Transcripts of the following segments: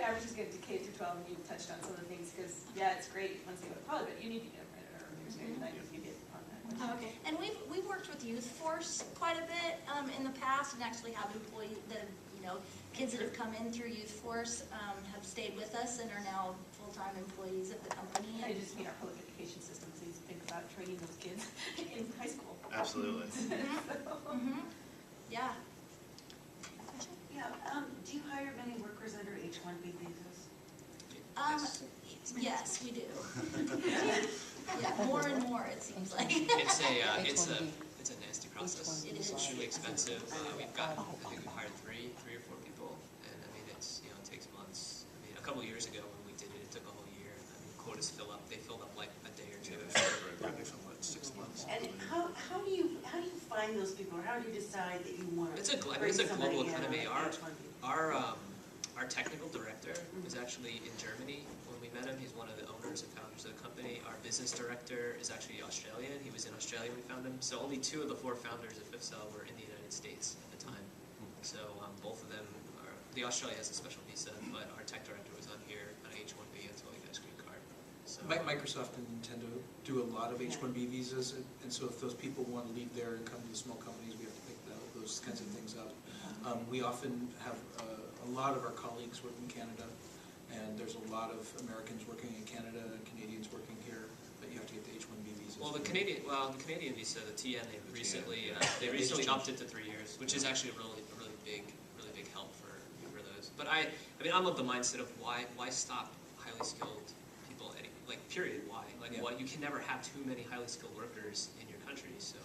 averages get to K through 12, and you touched on some of the things, because, yeah, it's great once they go to college, but you need to get a credit, or there's very values you get on that. Okay. And we've worked with Youth Force quite a bit in the past, and actually have employees that have, kids that have come in through Youth Force have stayed with us and are now full-time employees of the company. I just mean our public education system, please think about training those kids in high school. Absolutely. Yeah. Yeah, do you hire many workers under H-1B visas? Yes, we do. Yeah, more and more, it seems like. It's a nasty process. It is. It's extremely expensive. I think we've hired three or four people, and I mean, it takes months. I mean, a couple of years ago when we did it, it took a whole year. I mean, quotas they filled up like a day or two. They fill what, 6 months. And how do you find those people, or how do you decide that you want to It's a global economy. Our technical director is actually in Germany. When we met him, he's one of the owners and founders of the company. Our business director is actually Australian. He was in Australia when we found him. So only 2 of the 4 founders of FIFCEL were in the United States at the time. So both of them the Australia has a special visa, but our tech director was on here on H-1B until he got his green card. So Microsoft and Nintendo do a lot of H-1B visas, and so if those people want to leave there and come to the small companies, we have to pick those kinds of things up. We often have a lot of our colleagues work in Canada, and there's a lot of Americans working in Canada and Canadians working here, but you have to get the H-1B visas. Well, the Canadian visa, the TN, they recently upped it to 3 years, which is actually a really big help for those. But I mean, I'm of the mindset of why stop highly skilled people? Period. Why? Why you can never have too many highly skilled workers in your country. So,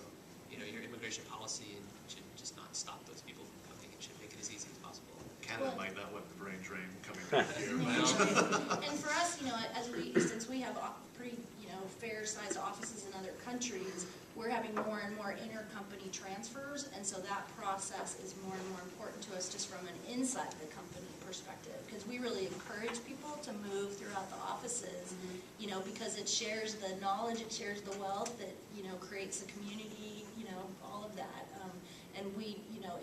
your immigration policy should just not stop those people from coming. It should make it as easy as possible. Canada might not want the brain drain coming back here. And for us, since we have pretty, fair-sized offices in other countries, we're having more and more intercompany transfers, and so that process is more and more important to us just from an inside the company perspective, because we really encourage people to move throughout the offices, because it shares the knowledge, it shares the wealth, it, creates a community, all of that. And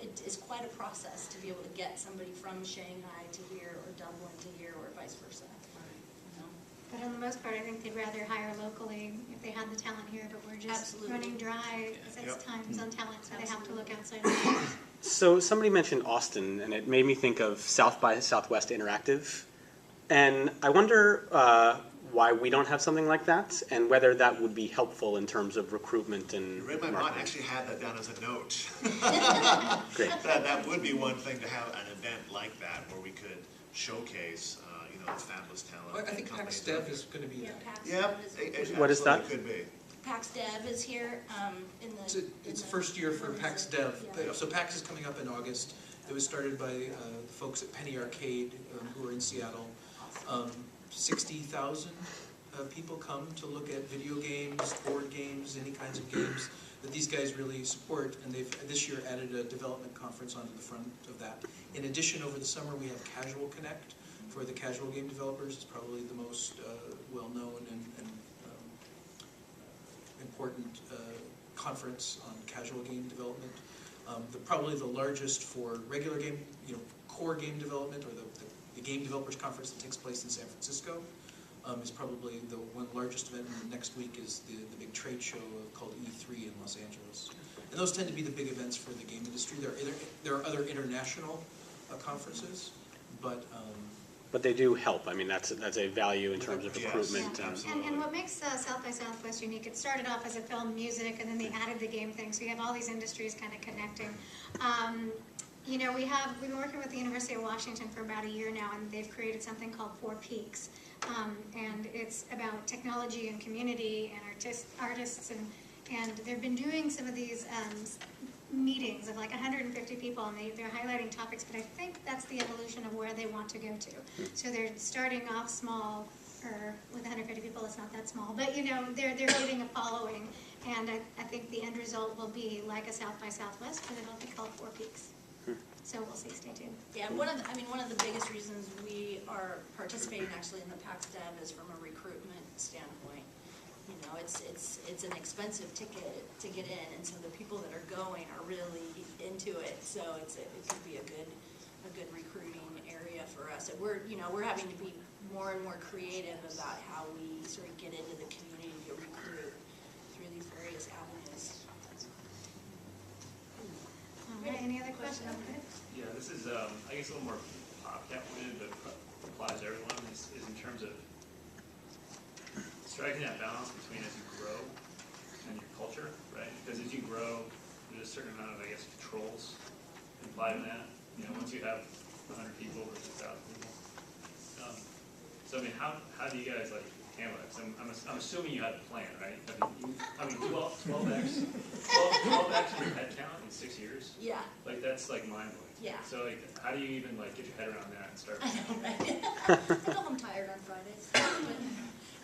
it is quite a process to be able to get somebody from Shanghai to here, or Dublin to here, or vice versa. But on the most part, I think they'd rather hire locally if they had the talent here, but we're just running dry because it's times on talent, so they have to look outside of the So somebody mentioned Austin, and it made me think of South by Southwest Interactive. And I wonder why we don't have something like that, and whether that would be helpful in terms of recruitment and You read my mind. marketing. I actually had that down as a note. Great. That would be one thing to have an event like that where we could showcase, the fabulous talent. Well, I think companies PAX Dev out is going to be Yeah, that. PAX there. Dev is- It What is that? absolutely could be. PAX Dev is here It's the first year for PAX Dev. Yeah. So PAX is coming up in August. It was started by the folks at Penny Arcade, who are in Seattle. 60,000 people come to look at video games, board games, any kinds of games that these guys really support, and they've this year added a development conference onto the front of that. In addition, over the summer we have Casual Connect for the casual game developers. It's probably the most well-known and important conference on casual game development. Probably the largest for regular game, core game development, or the game developers conference that takes place in San Francisco. Is probably the one largest event. And next week is the big trade show called E3 in Los Angeles. And those tend to be the big events for the game industry. There are other international conferences, but they do help. I mean, that's a value in terms of Yes. recruitment. And what makes South by Southwest unique, it started off as a film music, and then they added the game thing, so you have all these industries kind of connecting. We've been working with the University of Washington for about a year now, and they've created something called Four Peaks. And it's about technology and community and artists, and they've been doing some of these meetings of like 150 people, and they're highlighting topics, but I think that's the evolution of where they want to go to. So they're starting off small, or with 150 people, it's not that small, but they're getting a following, and I think the end result will be like a South by Southwest, but it'll be called Four Peaks. So we'll see, stay tuned. Yeah, one of the biggest reasons we are participating actually in the PAX Dev is from a recruitment standpoint. It's an expensive ticket to get in, and so the people that are going are really into it. So it could be a good recruiting area for us said, we're having to be more and more creative about how we sort of get into the community to recruit through these various avenues. All right, any other questions? Yeah, this is, I guess, a little more PopCap related, but applies to everyone, is in terms of striking that balance between as you grow and your culture, right? Because as you grow, there's a certain amount of, I guess, controls implied in that. You know, once you have 100 people versus 1,000 people. So I mean, how do you guys like handle that? 'Cause I'm assuming you had a plan, right? I mean 12x in your head count in 6 years. Yeah, Like that's like mind blowing. yeah. So like, how do you even like get your head around that and start? I know, right? I go home tired on Fridays. But,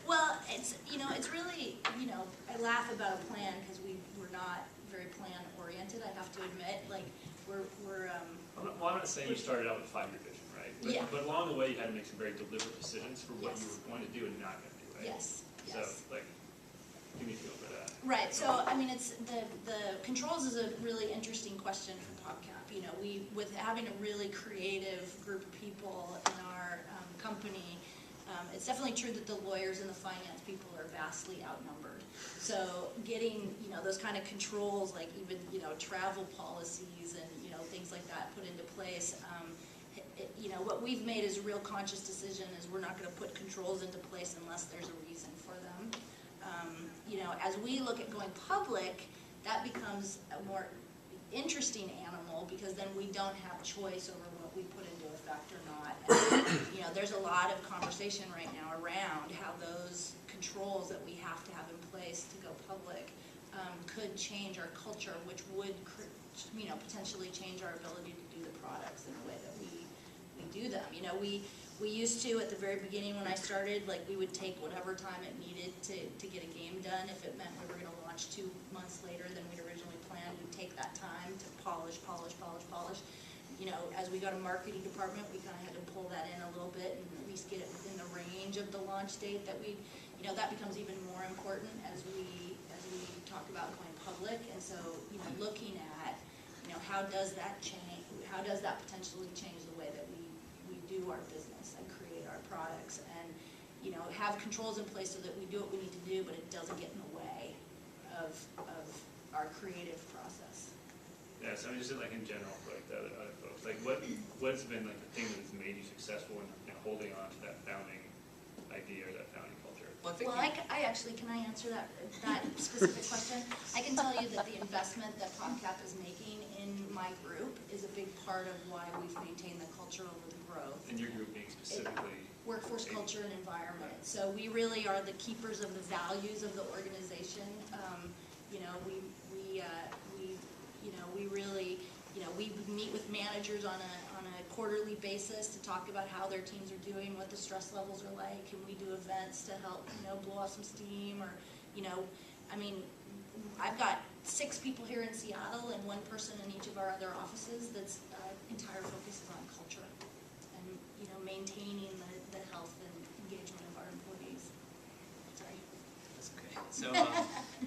well, it's really, I laugh about a plan because we're not very plan oriented, I have to admit. Like, we're I'm not saying you started out with a 5-year vision, right? But, Yeah. but along the way, you had to make some very deliberate decisions for what Yes. you were going to do and not going to do, right? yes, So yes. like, give me a feel for that. Right, so, I mean, it's, the controls is a really interesting question for PopCap. With having a really creative group of people in our company, it's definitely true that the lawyers and the finance people are vastly outnumbered. So getting, those kind of controls, like even, travel policies and, things like that put into place, what we've made is a real conscious decision is we're not gonna put controls into place unless there's a reason for them. As we look at going public, that becomes a more interesting animal because then we don't have choice over what we put into effect or not. And, there's a lot of conversation right now around how those controls that we have to have in place to go public could change our culture, which would, potentially change our ability to do the products in the way that we do them. We used to, at the very beginning when I started, like we would take whatever time it needed to get a game done. If it meant we were gonna launch 2 months later than we'd originally planned, we'd take that time to polish. As we got a marketing department, we kind of had to pull that in a little bit and at least get it within the range of the launch date that that becomes even more important as we talk about going public. And so, looking at, how does that change, how does that potentially change the way that we do our business and create our products and, have controls in place so that we do what we need to do, but it doesn't get in the way of our creative process. Yeah, so I'm just like in general for like the other folks, like what's been like the thing that has made you successful in holding on to that founding idea or that founding culture? Well, I think Well, I actually, can I answer that specific question? I can tell you that the investment that PopCap is making in my group is a big part of why we've maintained the culture over the growth. And your group being specifically. Workforce culture and environment. So we really are the keepers of the values of the organization. We really, we meet with managers on a quarterly basis to talk about how their teams are doing, what the stress levels are like, and we do events to help, blow off some steam or, I've got 6 people here in Seattle and 1 person in each of our other offices that's entire focus is on culture and, maintaining the health and engagement of our employees. Sorry. That's okay. So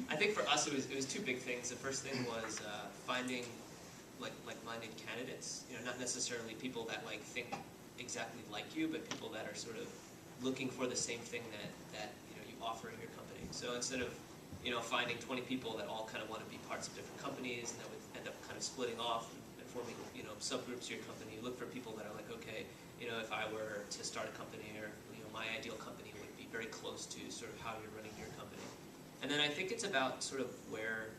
I think for us it was 2 big things. The first thing was finding like-minded candidates. Not necessarily people that think exactly like you, but people that are sort of looking for the same thing that you offer in your company. So instead of finding 20 people that all kind of want to be parts of different companies and that would end up kind of splitting off and forming subgroups of your company, you look for people that are like, okay, if I were to start a company or my ideal company would be very close to sort of how you're running your company. And then I think it's about sort of where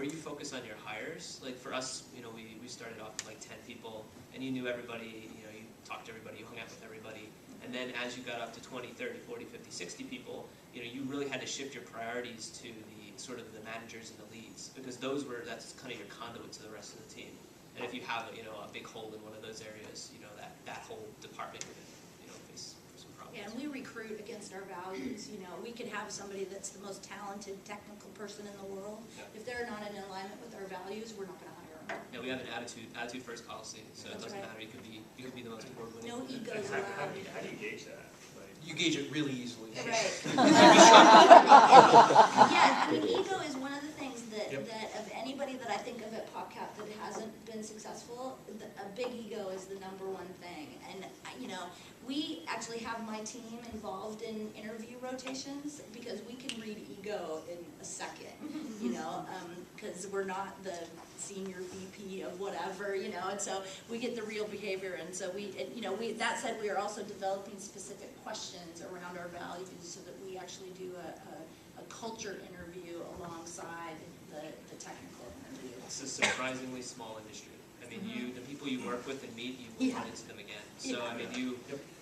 you focus on your hires. Like for us, we started off with 10 people and you knew everybody, you talked to everybody, you hung out with everybody. And then as you got up to 20, 30, 40, 50, 60 people, you really had to shift your priorities to the sort of the managers and the leads because that's kind of your conduit to the rest of the team. And if you have a big hole in one of those areas, that whole department could face some problems. Yeah, and we recruit against our values. We could have somebody that's the most talented technical person in the world. Yeah. If they're not in alignment with our values, we're not going to hire them. Yeah, we have an attitude first policy, so it That's doesn't right. matter. You could be the most award-winning. No egos How allowed. do you gauge that? You gauge it really easily. Right. Yeah, ego is one of the things that Yep. of anybody that I think of at PopCap that hasn't been successful successful, a big ego is the number one thing. And, you know, we actually have my team involved in interview rotations because we can read ego in a second, you know, because we're not the senior VP of whatever, you know, and so we get the real behavior. And so that said, we are also developing specific questions around our values so that we actually do a culture interview alongside the technical interview. It's a surprisingly small industry. I mean, the people you work with and meet, you will run into them again. So, I mean,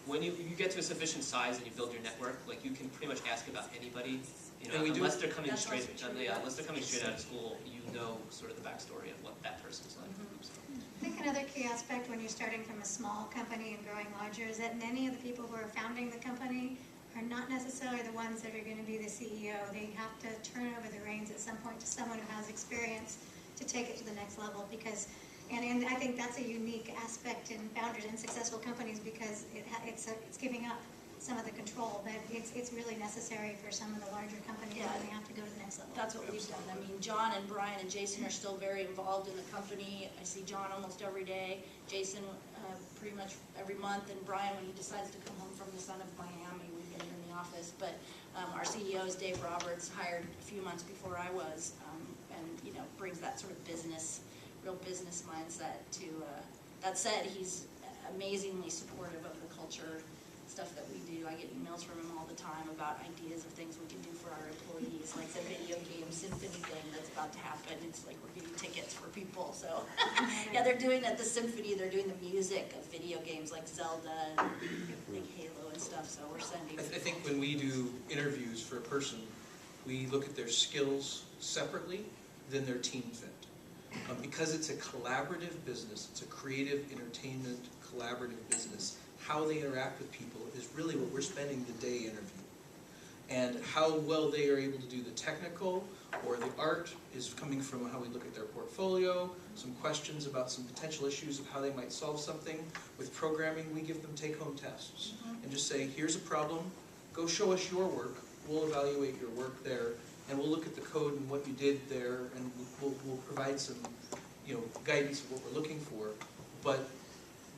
when you get to a sufficient size and you build your network, like, you can pretty much ask about anybody, you know, unless they're coming That's straight, also true, unless they're coming straight out of school, you know sort of the backstory of what that person's like. So. I think another key aspect when you're starting from a small company and growing larger is that many of the people who are founding the company are not necessarily the ones that are going to be the CEO. They have to turn over the reins at some point to someone who has experience to take it to the next level because, and I think that's a unique aspect in founders and successful companies because it's giving up some of the control, but it's really necessary for some of the larger companies when they have to go to the next level. That's what we've done. I mean, John and Brian and Jason are still very involved in the company. I see John almost every day, Jason pretty much every month, and Brian when he decides to come home from the sun of Miami, we've been here in the office. But our CEO is Dave Roberts, hired a few months before I was, and you know, brings that sort of real business mindset to, that said, he's amazingly supportive of the culture stuff that we do. I get emails from him all the time about ideas of things we can do for our employees, like the video game symphony thing that's about to happen. It's like we're getting tickets for people, so. Yeah, they're doing at the symphony, they're doing the music of video games like Zelda and like Halo and stuff, so we're sending. I think when we do interviews for a person, we look at their skills separately than their team fit. Because it's a collaborative business, it's a creative entertainment collaborative business, how they interact with people is really what we're spending the day interviewing. And how well they are able to do the technical or the art is coming from how we look at their portfolio, some questions about some potential issues of how they might solve something. With programming, we give them take-home tests and just say, here's a problem, go show us your work, we'll evaluate your work there, and we'll look at the code and what you did there, and we'll provide some, you know, guidance of what we're looking for. But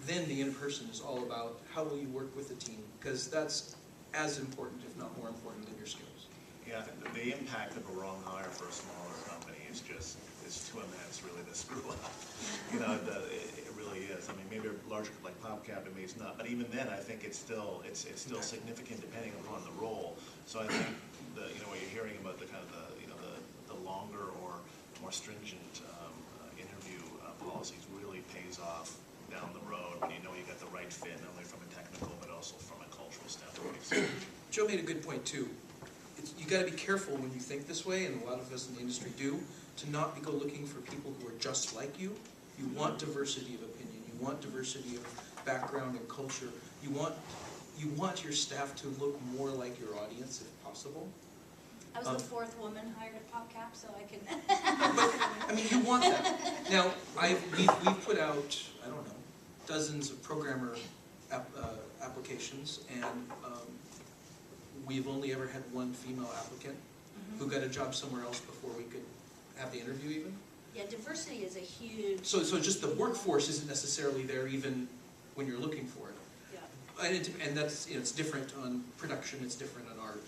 then the in-person is all about how will you work with the team, because that's as important, if not more important, than your skills. Yeah, I think the impact of a wrong hire for a smaller company is just, it's too immense really to screw up. You know, it really is. I mean, maybe a larger like PopCap, maybe it's not, but even then I think it's still significant depending upon the role. So I think what you're hearing about the kind of the longer or more stringent interview policies really pays off down the road when you know you got the right fit, not only from a technical but also from a cultural standpoint. So, Joe made a good point too. You got to be careful when you think this way, and a lot of us in the industry do, to not go looking for people who are just like you. You want diversity of opinion. You want diversity of background and culture. You want your staff to look more like your audience if possible. I was the fourth woman hired at PopCap, so I can. But, I mean, you want that. Now, we've put out, I don't know, dozens of programmer applications, and we've only ever had one female applicant who got a job somewhere else before we could have the interview even. Yeah, diversity is a huge. So just the workforce isn't necessarily there even when you're looking for it. Yeah. And that's, you know, it's different on production, it's different on art.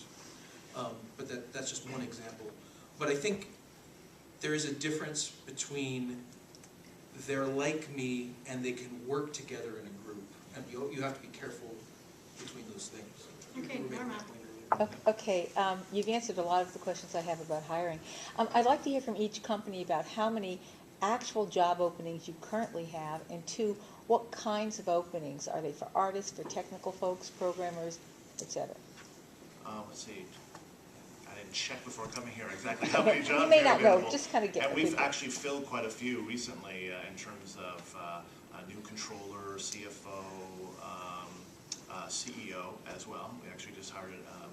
But that's just one example. But I think there is a difference between they're like me and they can work together in a group. And you have to be careful between those things. Okay, Norma. Okay, you've answered a lot of the questions I have about hiring. I'd like to hear from each company about how many actual job openings you currently have, and two, what kinds of openings? Are they for artists, for technical folks, programmers, etc.? Let's see. I didn't check before coming here exactly how many jobs You may are not available. know, just kind of get. And we've actually filled quite a few recently in terms of a new controller, CFO, CEO as well. We actually just hired a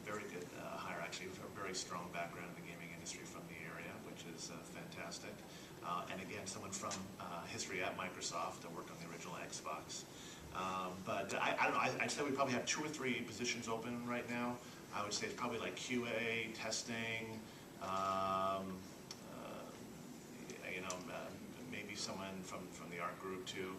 very good hire, actually, with a very strong background in the gaming industry from the area, which is fantastic. And again, someone from history at Microsoft that worked on the original Xbox. But I don't know, I'd say we probably have 2 or 3 positions open right now. I would say it's probably like QA, testing, maybe someone from the art group too.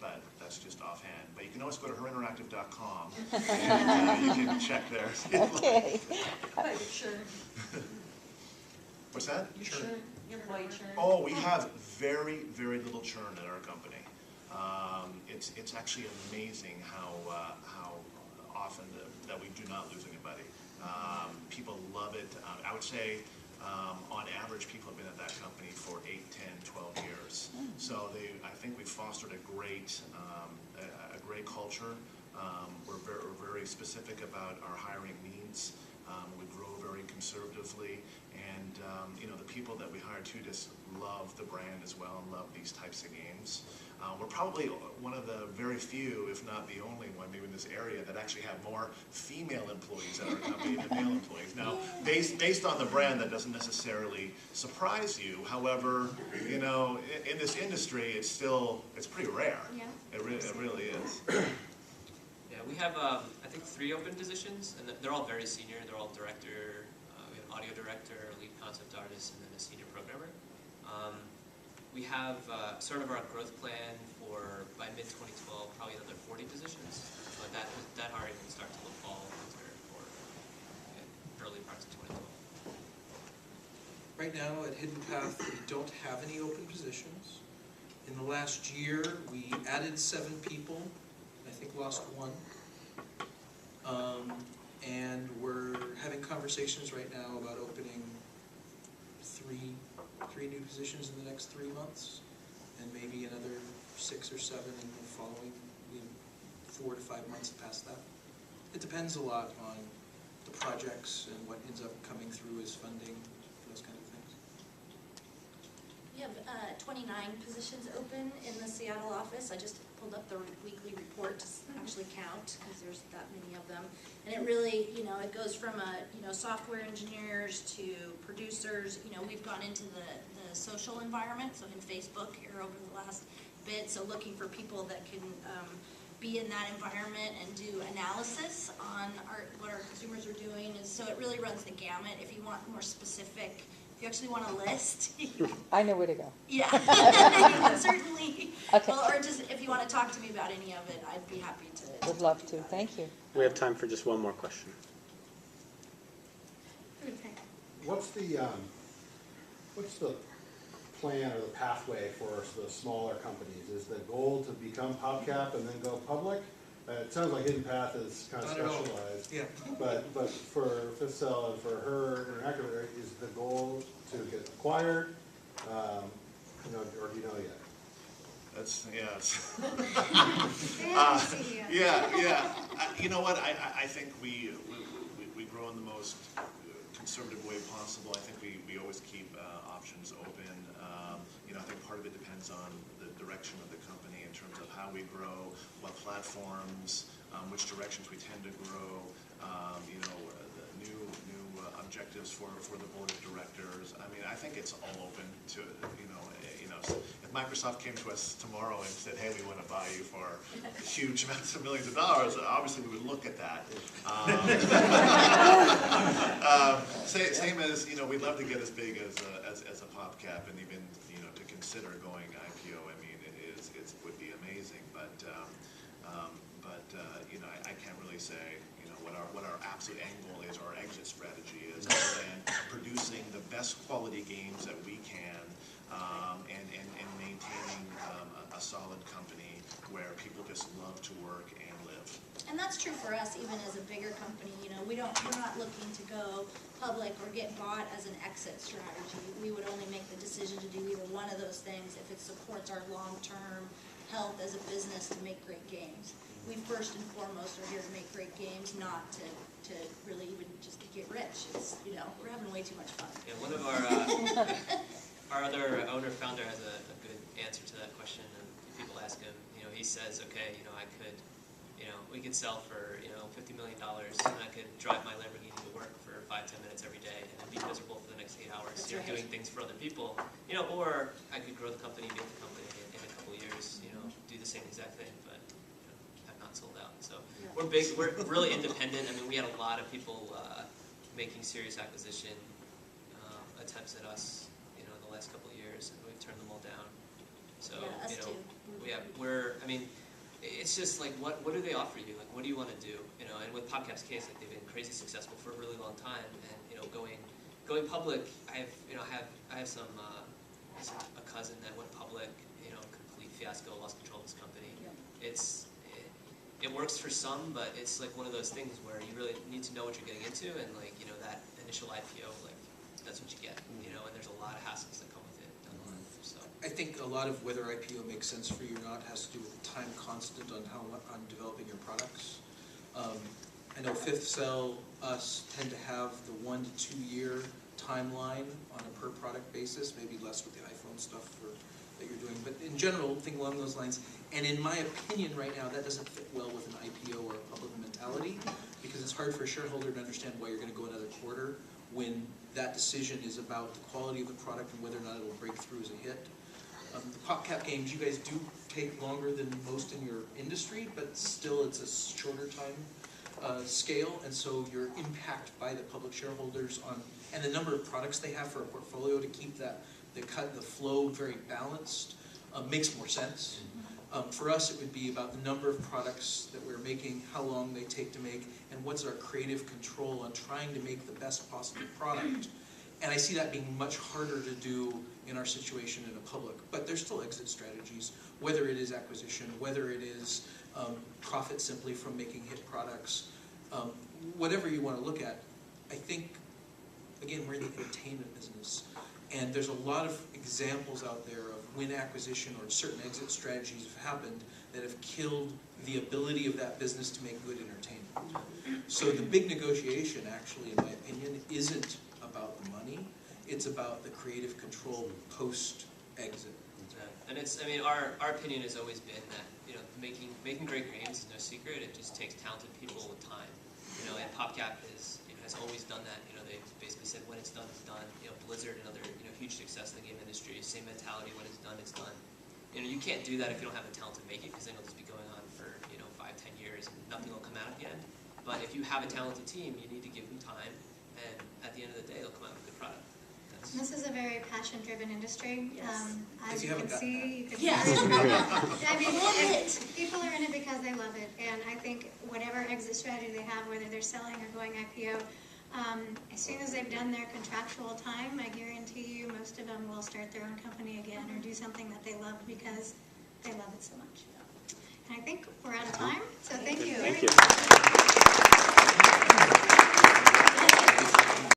But that's just offhand. But you can always go to herinteractive.com and you can check there. Okay. Sure. What's that? Sure. Your employee churn. Oh, we have very, very little churn at our company. It's actually amazing how often that we do not lose anybody. People love it. I would say on average, people have been at that company for 8, 10, 12 years. So I think we've fostered a great culture. We're very specific about our hiring needs. We grow very conservatively, and the people that we hire too just love the brand as well and love these types of games. We're probably one of the very few, if not the only one, maybe in this area, that actually have more female employees at our company than male employees. Now, based on the brand, that doesn't necessarily surprise you. However, in this industry, it's pretty rare. Yeah. It really is. Yeah, we have, I think, 3 open positions, and they're all very senior. They're all director, we have an audio director, a lead concept artist, and then a senior programmer. We have sort of our growth plan for, by mid-2012, probably another 40 positions, but that hiring can start to look fall winter or early parts of 2012. Right now at Hidden Path, we don't have any open positions. In the last year, we added 7 people, I think lost 1. And we're having conversations right now about opening 3 new positions in the next 3 months, and maybe another 6 or 7 in the following 4 to 5 months past that. It depends a lot on the projects and what ends up coming through as funding, those kind of things. We have 29 positions open in the Seattle office. I just pulled up the weekly report to actually count, because there's that many of them. And it really, it goes from software engineers to producers. We've gone into the social environment, so in Facebook here over the last bit, so looking for people that can be in that environment and do analysis on what our consumers are doing. And so it really runs the gamut. If you want more specific, if you actually want a list, I know where to go. yeah, you can certainly. Okay. Well, or just if you want to talk to me about any of it, I'd be happy to. Would love to. Thank you. We have time for just one more question. What's the plan or the pathway for the smaller companies? Is the goal to become PopCap and then go public? It sounds like Hidden Path is kind of Not at all. specialized. Yeah. But for Fifth Cell and for Her Interactive, is the goal to get acquired? Or do you know yet? That's, Yeah. yeah. You know what? I think we grow in the most conservative way possible. I think we always keep options open. I think part of it depends on the direction of the company in terms of how we grow, what platforms, which directions we tend to grow. The new objectives for the board of directors. I mean, I think it's all open to if Microsoft came to us tomorrow and said, hey, we want to buy you for huge amounts of millions of dollars, obviously we would look at that. Same as, we'd love to get as big as a PopCap, and even, to consider going IPO. I mean, it would be amazing, but I can't really say, what our absolute end goal is, or our exit strategy is, other than producing the best quality games that we can, and maintaining a solid company where people just love to work and live. And that's true for us, even as a bigger company. We're not looking to go public or get bought as an exit strategy. We would only make the decision to do either one of those things if it supports our long-term health as a business to make great games. We first and foremost are here to make great games, not to really even just to get rich. It's, we're having way too much fun. Yeah, one of our other owner-founder has a good answer to that question, and people ask him, he says, okay, we could sell for, $50 million, and I could drive my Lamborghini to work for 5-10 minutes every day, and then be miserable for the next 8 hours, That's right. doing things for other people, or I could grow the company, make the company in a couple of years, do the same exact thing, but have not sold out. So we're big, we're really independent. I mean, we had a lot of people making serious acquisition attempts at us, in the last couple of years. years, and we've turned them all down. So, Yeah, us you know, too. I mean, it's just like, what do they offer you? Like, what do you want to do? You know, and with PopCap's case, like, they've been crazy successful for a really long time, and, you know, going public, I have some, a cousin that went public, you know, complete fiasco, lost control of his company. It works for some, but it's like one of those things where you really need to know what you're getting into, and like, you know, that initial IPO, like, that's what you get, you know, and there's a lot of hassles that come with it down the line, so. I think a lot of whether IPO makes sense for you or not has to do with the time constant on developing your products. I know Fifth Cell, us tend to have the 1 to 2 year timeline on a per product basis, maybe less with the iPhone stuff that you're doing, but in general, think along those lines. And in my opinion right now, that doesn't fit well with an IPO or a public mentality, because it's hard for a shareholder to understand why you're going to go another quarter when that decision is about the quality of the product and whether or not it will break through as a hit. The PopCap games, you guys do take longer than most in your industry, but still it's a shorter time scale, and so your impact by the public shareholders and the number of products they have for a portfolio to keep the flow very balanced makes more sense. For us, it would be about the number of products that we're making, how long they take to make, and what's our creative control on trying to make the best possible product. And I see that being much harder to do in our situation in a public. But there's still exit strategies, whether it is acquisition, whether it is profit simply from making hit products, whatever you want to look at. I think, again, we're in the entertainment business. And there's a lot of examples out there of when acquisition or certain exit strategies have happened that have killed the ability of that business to make good entertainment. So the big negotiation, actually, in my opinion, isn't about the money. It's about the creative control post-exit. And it's, I mean, our opinion has always been that, you know, making great games is no secret. It just takes talented people with time. You know, and PopCap has always done that. You know, they basically said when it's done, it's done. You know, Blizzard, another huge success in the game industry, same mentality. When it's done, it's done. You know, you can't do that if you don't have the talent to make it, because then it'll just be going on for 5, 10 years and nothing will come out at the end. But if you have a talented team, you need to give them time, and at the end of the day, they'll come out with a good product. This is a very passion-driven industry. Yes. As you can see, you can Yes. I mean, people are in it because they love it, and I think whatever exit strategy they have, whether they're selling or going IPO, as soon as they've done their contractual time, I guarantee you most of them will start their own company again or do something that they love because they love it so much. And I think we're out of time, so thank you. Thank you.